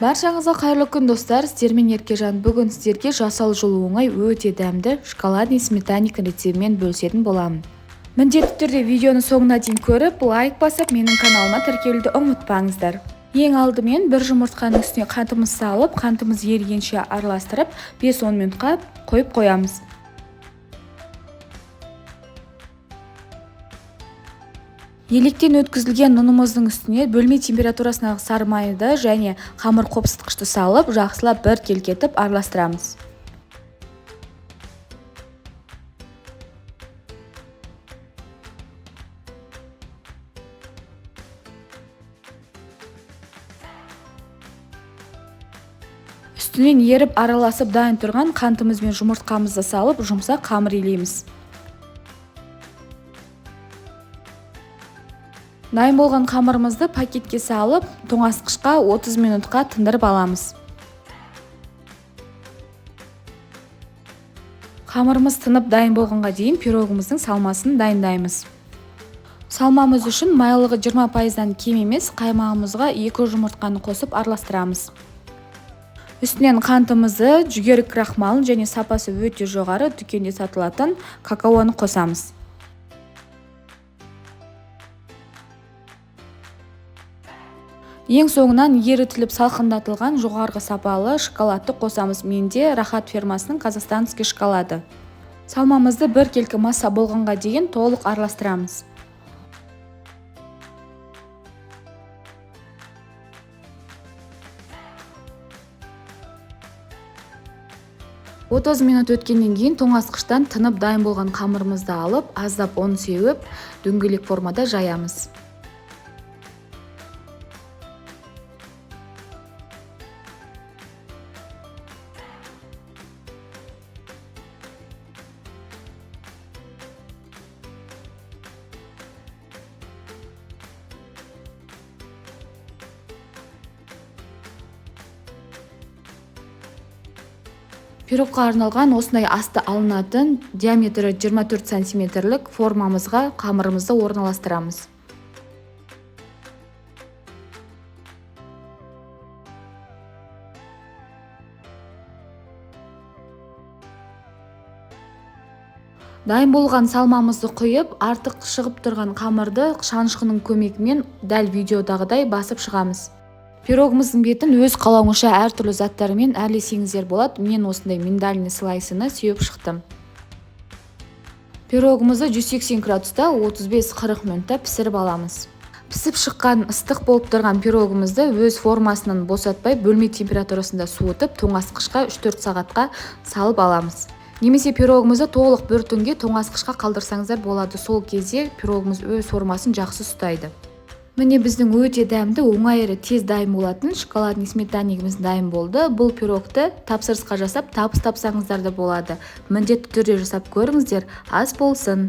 Баршаңызға қайырлы күн достар, сіздермен Еркежан. Бүгін сіздерге жасал жылу оңай өте дәмді шоколадный сметанник рецептімен бөлісетін боламын. Міндетті түрде видеоны соңына дейін көріп, лайк басып, менің каналыма тіркелуді ұмытпаңыздар. Ең алдымен бір жұмыртқаның үстіне қантымыз салып, қантымыз ерігенше араластырып, 5-10 минутқа қойып қоямыз. Електен өткізілген ұнымыздың үстіне бөлме температурасындағы сары майды және қамыр қопсытқышты салып, жақсылап бір келкетіп араластырамыз. Үстінен еріп араласып дайын тұрған қантымыз бен жұмыртқамызды салып, жұмсақ қамыр илейміз. Дайын болған қамырымызды пакетке салып, тоңазытқышқа 30 минутқа тындырып аламыз. Қамырымыз тынып дайын болғанға дейін пирогымыздың салмасын дайындаймыз. Салмамыз үшін майлылығы 20%-дан кем емес, қаймағымызға 2 жұмыртқаны қосып араластырамыз. Үстінен қантымызды, жүгері крахмалын және сапасы өте жоғары дүкенде сатылатын какаоны қосамыз. Ең соңынан ерітіліп салқындатылған жоғарғы сапалы шоколадты қосамыз. Менде Рахат фирмасының казахстанский шоколады. Салмамызды бір келкі масса болғанға дейін толық араластырамыз. «30 минут өткеннен кейін тоңазытқыштан тынып дайын болған қамырымызды алып, аздап оны сеуіп, дөңгелек формада жаямыз. Пирогқа арналған осындай асты алынатын диаметрі 24 сантиметрлік формамызға қамырымызды орналастырамыз. Дайын болған салмамызды құйып, артық шығып тұрған қамырды шанышқының көмегімен дәл видеодағыдай басып шығамыз. Пирогымыздың бетін өз қалауыңызша әртүрлі заттармен әрлесеңіздер болады. Мен осындай миндальный слайсыны сеуіп шықтым. Пирогымызды 180 градуста 35-40 минутта пісіріп аламыз. Пісіп шыққан ыстық болып тұрған пирогымызды өз формасынан босатпай бөлме температурасында суытып, тоңазытқышқа 3-4 сағатқа салып аламыз. Немесе пирогымызды толық бір түнге тоңазытқышқа қалдырсаңыздар болады. Сол кезде пирогымыз өз формасын жақсы ұстайды. Міне біздің өте дәмді, оңай әрі тез дайын болатын шоколадный сметаннигіміз дайын болды. Бұл пирогты тапсырысқа жасап, табыс тапсаңыздар да болады. Міндетті түрде жасап көріңіздер, ас болсын.